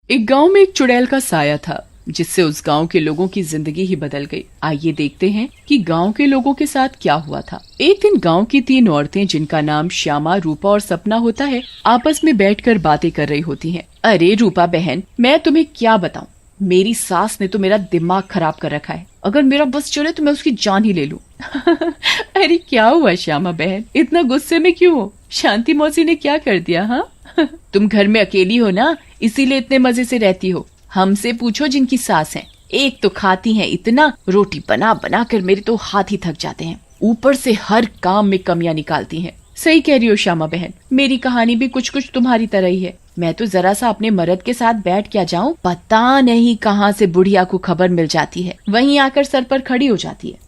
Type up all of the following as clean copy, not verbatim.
एक गांव में एक चुड़ैल का साया था जिससे उस गांव के लोगों की जिंदगी ही बदल गई। आइए देखते हैं कि गांव के लोगों के साथ क्या हुआ था। एक दिन गांव की 3 औरतें, जिनका नाम श्यामा, रूपा और सपना होता है, आपस में बैठकर बातें कर रही होती हैं। अरे रूपा बहन, मैं तुम्हें क्या बताऊं, मेरी सास ने तो मेरा दिमाग खराब कर रखा है। अगर मेरा बस चले तो मैं उसकी जान ही ले लूं। अरे क्या हुआ श्यामा बहन, इतना गुस्से में क्यों हो? शांति मौसी ने क्या कर दिया? हाँ तुम घर में अकेली हो ना, इसीलिए इतने मजे से रहती हो। हमसे पूछो जिनकी सास है, एक तो खाती हैं इतना, रोटी बना बना कर मेरे तो हाथ ही थक जाते हैं, ऊपर से हर काम में कमियां निकालती हैं। सही कह रही हो श्यामा बहन, मेरी कहानी भी कुछ कुछ तुम्हारी तरह ही है। मैं तो जरा सा अपने मर्द के साथ बैठ क्या जाऊं, पता नहीं कहां से बुढ़िया को खबर मिल जाती है, वहीं आकर सर पर खड़ी हो जाती है।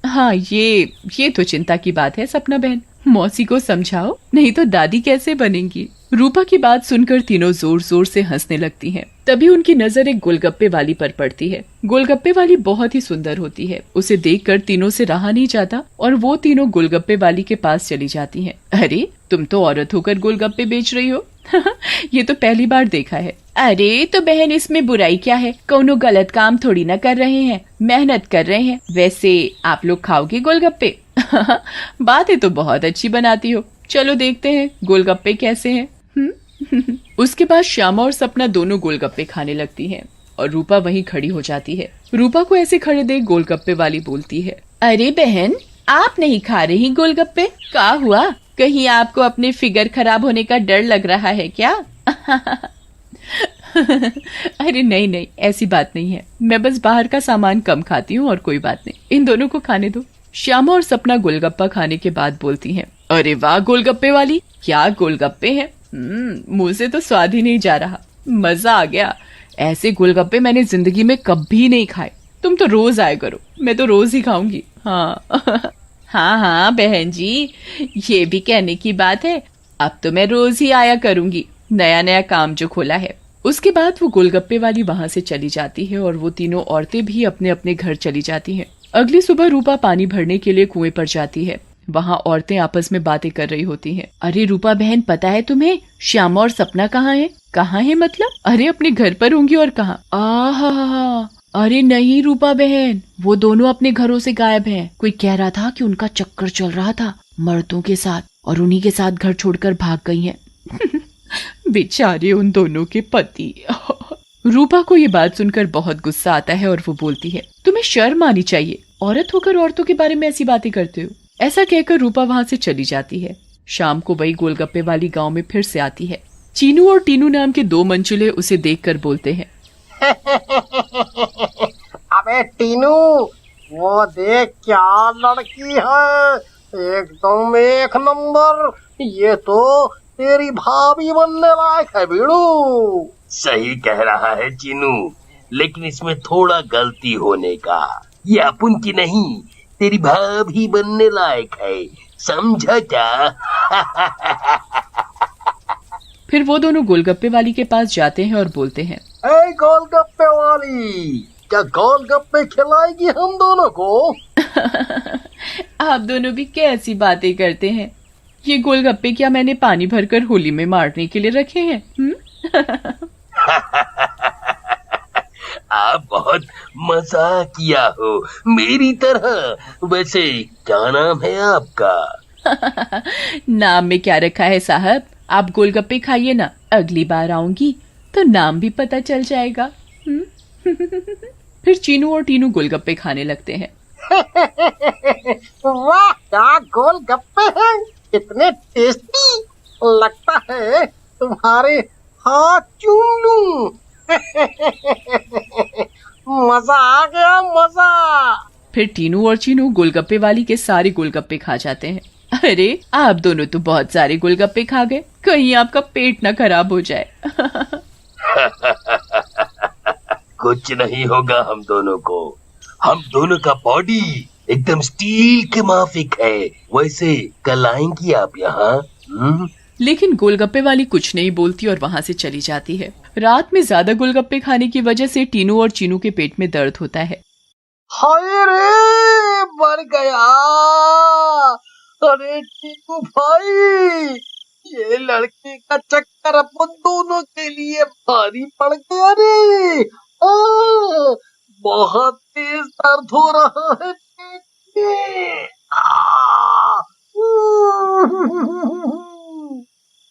हाँ ये तो चिंता की बात है सपना बहन, मौसी को समझाओ, नहीं तो दादी कैसे बनेंगी। रूपा की बात सुनकर तीनों जोर जोर से हंसने लगती हैं। तभी उनकी नजर एक गोलगप्पे वाली पर पड़ती है। गोलगप्पे वाली बहुत ही सुंदर होती है, उसे देखकर तीनों से रहा नहीं जाता और वो तीनों गोलगप्पे वाली के पास चली जाती हैं। अरे तुम तो औरत होकर गोलगप्पे बेच रही हो। ये तो पहली बार देखा है। अरे तो बहन, इसमें बुराई क्या है, कौनो गलत काम थोड़ी ना कर रहे हैं, मेहनत कर रहे हैं। वैसे आप लोग खाओगे गोलगप्पे? बातें तो बहुत अच्छी बनाती हो, चलो देखते हैं गोलगप्पे कैसे हैं। उसके बाद श्यामा और सपना दोनों गोलगप्पे खाने लगती हैं और रूपा वहीं खड़ी हो जाती है। रूपा को ऐसे खड़े देख गोलगप्पे वाली बोलती है, अरे बहन, आप नहीं खा रही गोलगप्पे? क्या हुआ, कहीं आपको अपने फिगर खराब होने का डर लग रहा है क्या? अरे नहीं नहीं, ऐसी बात नहीं है, मैं बस बाहर का सामान कम खाती हूँ और कोई बात नहीं, इन दोनों को खाने दो। श्यामा और सपना गोलगप्पा खाने के बाद बोलती हैं, अरे वाह गोलगप्पे वाली, क्या गोलगप्पे हैं, मुंह से तो स्वाद ही नहीं जा रहा, मजा आ गया। ऐसे गोलगप्पे मैंने जिंदगी में कभी नहीं खाए, तुम तो रोज आया करो, मैं तो रोज ही खाऊंगी। हाँ हाँ हाँ बहन जी, ये भी कहने की बात है, अब तो मैं रोज ही आया करूंगी, नया नया काम जो खोला है। उसके बाद वो गोलगप्पे वाली वहां से चली जाती है और वो तीनों औरतें भी अपने अपने घर चली जाती हैं। अगली सुबह रूपा पानी भरने के लिए कुएं पर जाती है। वहाँ औरतें आपस में बातें कर रही होती हैं। अरे रूपा बहन, पता है तुम्हें श्यामा और सपना कहाँ है? कहाँ है मतलब? अरे अपने घर पर होंगी और कहाँ? आहा, अरे नहीं रूपा बहन, वो दोनों अपने घरों से गायब हैं। कोई कह रहा था कि उनका चक्कर चल रहा था मर्दों के साथ और उन्हीं के साथ घर छोड़कर भाग गई हैं। बेचारे उन दोनों के पति। रूपा को ये बात सुनकर बहुत गुस्सा आता है और वो बोलती है, तुम्हें शर्म आनी चाहिए, औरत होकर औरतों के बारे में ऐसी बातें करते हो। ऐसा कहकर रूपा वहाँ से चली जाती है। शाम को वही गोलगप्पे वाली गांव में फिर से आती है। चीनू और टीनू नाम के 2 मंचुले उसे देखकर बोलते हैं, अबे टीनू, वो देख क्या लड़की है, एकदम एक नंबर, ये तो तेरी भाभी बनने लायक है बीड़ू। सही कह रहा है चीनू, लेकिन इसमें थोड़ा गलती होने का, ये अपन की नहीं, तेरी भाभी बनने लायक है, समझा क्या? फिर वो दोनों गोलगप्पे वाली के पास जाते हैं और बोलते हैं, ए गोलगप्पे वाली, क्या गोलगप्पे खिलाएगी हम दोनों को? आप दोनों भी कैसी बातें करते हैं, ये गोलगप्पे क्या मैंने पानी भरकर होली में मारने के लिए रखे हैं? आप बहुत मजाक किया हो मेरी तरह। वैसे क्या नाम है आपका? नाम में क्या रखा है साहब, आप गोलगप्पे खाइए ना, अगली बार आऊंगी तो नाम भी पता चल जाएगा। फिर चीनू और टीनू गोलगप्पे खाने लगते हैं। वाह, क्या गोलगप्पे हैं, इतने टेस्टी, लगता है तुम्हारे हाथ चूम लूं। मजा आ गया, मजा। फिर टीनू और चीनू गोलगप्पे वाली के सारे गोलगप्पे खा जाते हैं। अरे आप दोनों तो बहुत सारे गोलगप्पे खा गए, कहीं आपका पेट ना खराब हो जाए। कुछ नहीं होगा हम दोनों को, हम दोनों का बॉडी एकदम स्टील के माफिक है। वैसे कल आएंगी आप यहाँ? लेकिन गोलगप्पे वाली कुछ नहीं बोलती और वहाँ से चली जाती है। रात में ज्यादा गोलगप्पे खाने की वजह से टीनू और चीनू के पेट में दर्द होता है। हाय रे, मर गया। अरे टीनू भाई, ये लड़के का चक्कर अपन दोनों के लिए भारी पड़ गया रे। बहुत तेज दर्द हो रहा है पेट में।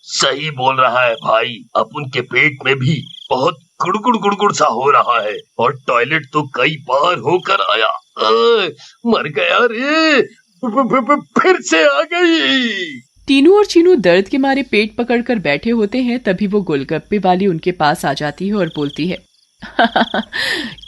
सही बोल रहा है भाई, अपन के पेट में भी बहुत गुड़गुड़ गुड़गुड़ सा हो रहा है और टॉयलेट तो कई बार होकर आया। मर गया रे, फिर से आ गई। टीनू और चीनू दर्द के मारे पेट पकड़कर बैठे होते हैं। तभी वो गोलगप्पे वाली उनके पास आ जाती है और बोलती है,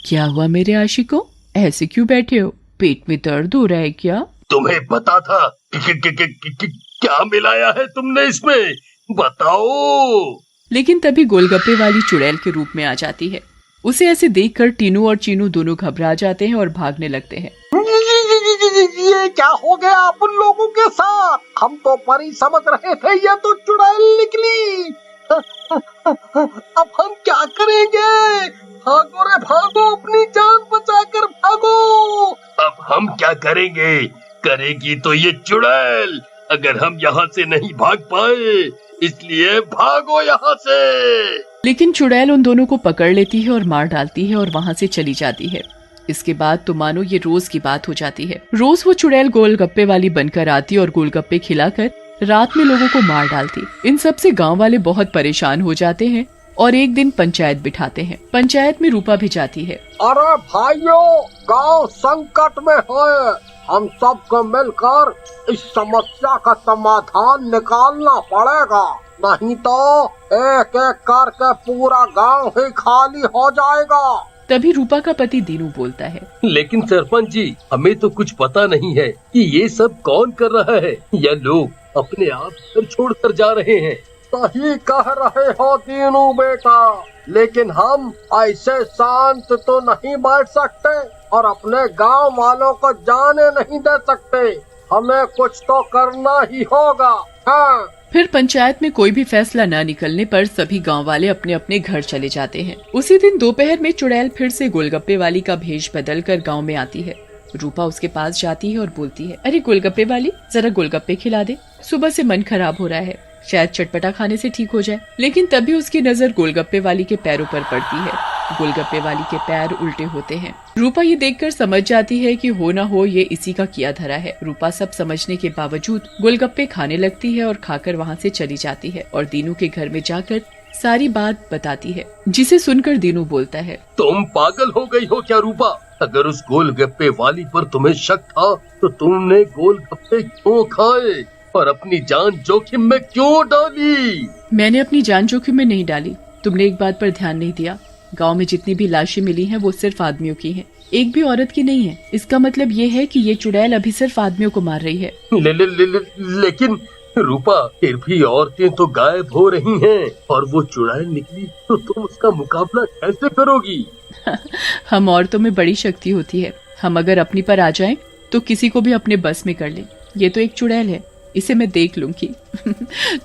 क्या हुआ मेरे आशिकों, ऐसे क्यों बैठे हो, पेट में दर्द हो रहा है क्या? तुम्हें पता था क्या मिलाया है तुमने इसमें, बताओ। लेकिन तभी गोलगप्पे वाली चुड़ैल के रूप में आ जाती है। उसे ऐसे देखकर टीनू और चीनू दोनों घबरा जाते हैं और भागने लगते हैं। ये क्या हो गया अपन लोगों के साथ? हम तो परी समझ रहे थे, ये तो चुड़ैल निकली। अब हम क्या करेंगे? भागो रे भागो, अपनी जान बचाकर भागो। अब हम क्या करेंगे? करेगी तो ये चुड़ैल, अगर हम यहाँ से नहीं भाग पाए, इसलिए भागो यहाँ से। लेकिन चुड़ैल उन दोनों को पकड़ लेती है और मार डालती है और वहाँ से चली जाती है। इसके बाद तो मानो ये रोज की बात हो जाती है। रोज वो चुड़ैल गोलगप्पे वाली बनकर आती और गोलगप्पे खिलाकर रात में लोगों को मार डालती। इन सब से गांव वाले बहुत परेशान हो जाते हैं और एक दिन पंचायत बिठाते हैं। पंचायत में रूपा भी जाती है। अरे भाइयों, गांव संकट में है, हम सबको मिलकर इस समस्या का समाधान निकालना पड़ेगा, नहीं तो एक एक करके पूरा गांव ही खाली हो जाएगा। तभी रूपा का पति दीनू बोलता है, लेकिन सरपंच जी, हमें तो कुछ पता नहीं है कि ये सब कौन कर रहा है, या लोग अपने आप घर छोड़कर जा रहे हैं। सही कह रहे हो दीनू बेटा, लेकिन हम ऐसे शांत तो नहीं बैठ सकते और अपने गांव वालों को जाने नहीं दे सकते। हमें कुछ तो करना ही होगा। हाँ। फिर पंचायत में कोई भी फैसला न निकलने पर सभी गांव वाले अपने अपने घर चले जाते हैं। उसी दिन दोपहर में चुड़ैल फिर से गोलगप्पे वाली का भेष बदलकर गांव में आती है। रूपा उसके पास जाती है और बोलती है, अरे गोलगप्पे वाली, जरा गोलगप्पे खिला दे, सुबह से मन खराब हो रहा है, शायद चटपटा खाने से ठीक हो जाए। लेकिन तभी उसकी नजर गोलगप्पे वाली के पैरों पर पड़ती है। गोलगप्पे वाली के पैर उल्टे होते हैं। रूपा ये देखकर समझ जाती है कि हो न हो ये इसी का किया धरा है। रूपा सब समझने के बावजूद गोलगप्पे खाने लगती है और खाकर वहाँ से चली जाती है और दीनू के घर में जाकर सारी बात बताती है, जिसे सुनकर दीनू बोलता है, तुम पागल हो गई हो क्या रूपा? अगर उस गोलगप्पे वाली पर तुम्हें शक था तो तुमने गोलगप्पे क्यों खाए और अपनी जान जोखिम में क्यों डाली? मैंने अपनी जान जोखिम में नहीं डाली, तुमने एक बात पर ध्यान नहीं दिया। गांव में जितनी भी लाशें मिली हैं वो सिर्फ आदमियों की हैं, एक भी औरत की नहीं है। इसका मतलब ये है कि ये चुड़ैल अभी सिर्फ आदमियों को मार रही है। लेकिन रूपा, फिर भी औरतें तो गायब हो रही हैं और वो चुड़ैल निकली तो तुम उसका मुकाबला कैसे करोगी? हम औरतों में बड़ी शक्ति होती है, हम अगर अपनी पर आ जाएं तो किसी को भी अपने बस में कर लें। ये तो एक चुड़ैल है, इसे मैं देख लूंगी।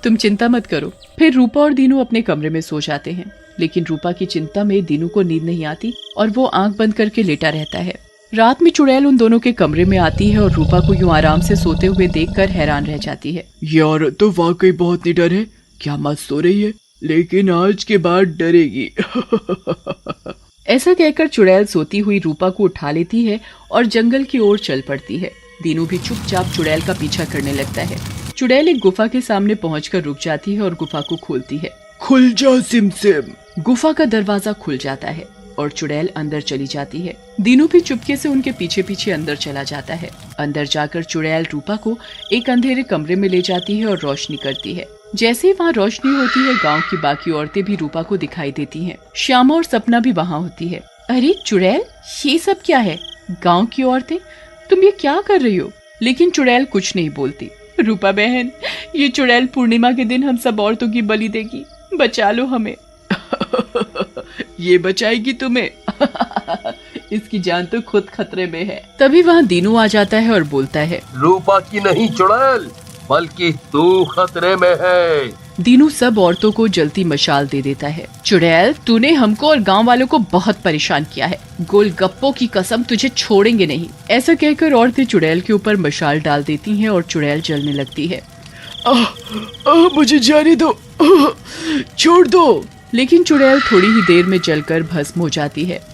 तुम चिंता मत करो। फिर रूपा और दीनू अपने कमरे में सो जाते हैं। लेकिन रूपा की चिंता में दीनू को नींद नहीं आती और वो आंख बंद करके लेटा रहता है। रात में चुड़ैल उन दोनों के कमरे में आती है और रूपा को यूं आराम से सोते हुए देखकर हैरान रह जाती है। ये औरत तो वाकई बहुत निडर है, क्या मत सो रही है, लेकिन आज के बाद डरेगी। ऐसा कहकर चुड़ैल सोती हुई रूपा को उठा लेती है और जंगल की ओर चल पड़ती है। दीनू भी चुपचाप चुड़ैल का पीछा करने लगता है। चुड़ैल एक गुफा के सामने पहुंचकर रुक जाती है और गुफा को खोलती है। खुल जा सिमसिम। गुफा का दरवाजा खुल जाता है और चुड़ैल अंदर चली जाती है। दीनू भी चुपके से उनके पीछे पीछे अंदर चला जाता है। अंदर जाकर चुड़ैल रूपा को एक अंधेरे कमरे में ले जाती है और रोशनी करती है। जैसे ही वहाँ रोशनी होती है, गांव की बाकी औरतें भी रूपा को दिखाई देती हैं। श्यामा और सपना भी वहाँ होती है। अरे चुड़ैल, ये सब क्या है? गाँव की औरतें, तुम ये क्या कर रही हो? लेकिन चुड़ैल कुछ नहीं बोलती। रूपा बहन, ये चुड़ैल पूर्णिमा के दिन हम सब औरतों की बलि देगी, बचा लो हमें। ये बचाएगी तुम्हें। इसकी जान तो खुद खतरे में है। तभी वहाँ दीनू आ जाता है और बोलता है, रूपा की नहीं चुड़ैल, बल्कि तू खतरे में है। दीनू सब औरतों को जलती मशाल दे देता है। चुड़ैल, तूने हमको और गांव वालों को बहुत परेशान किया है, गोलगप्पों की कसम, तुझे छोड़ेंगे नहीं। ऐसा कहकर औरतें चुड़ैल के ऊपर मशाल डाल देती हैं और चुड़ैल जलने लगती है। मुझे जाने दो, छोड़ दो। लेकिन चुड़ैल थोड़ी ही देर में जलकर भस्म हो जाती है।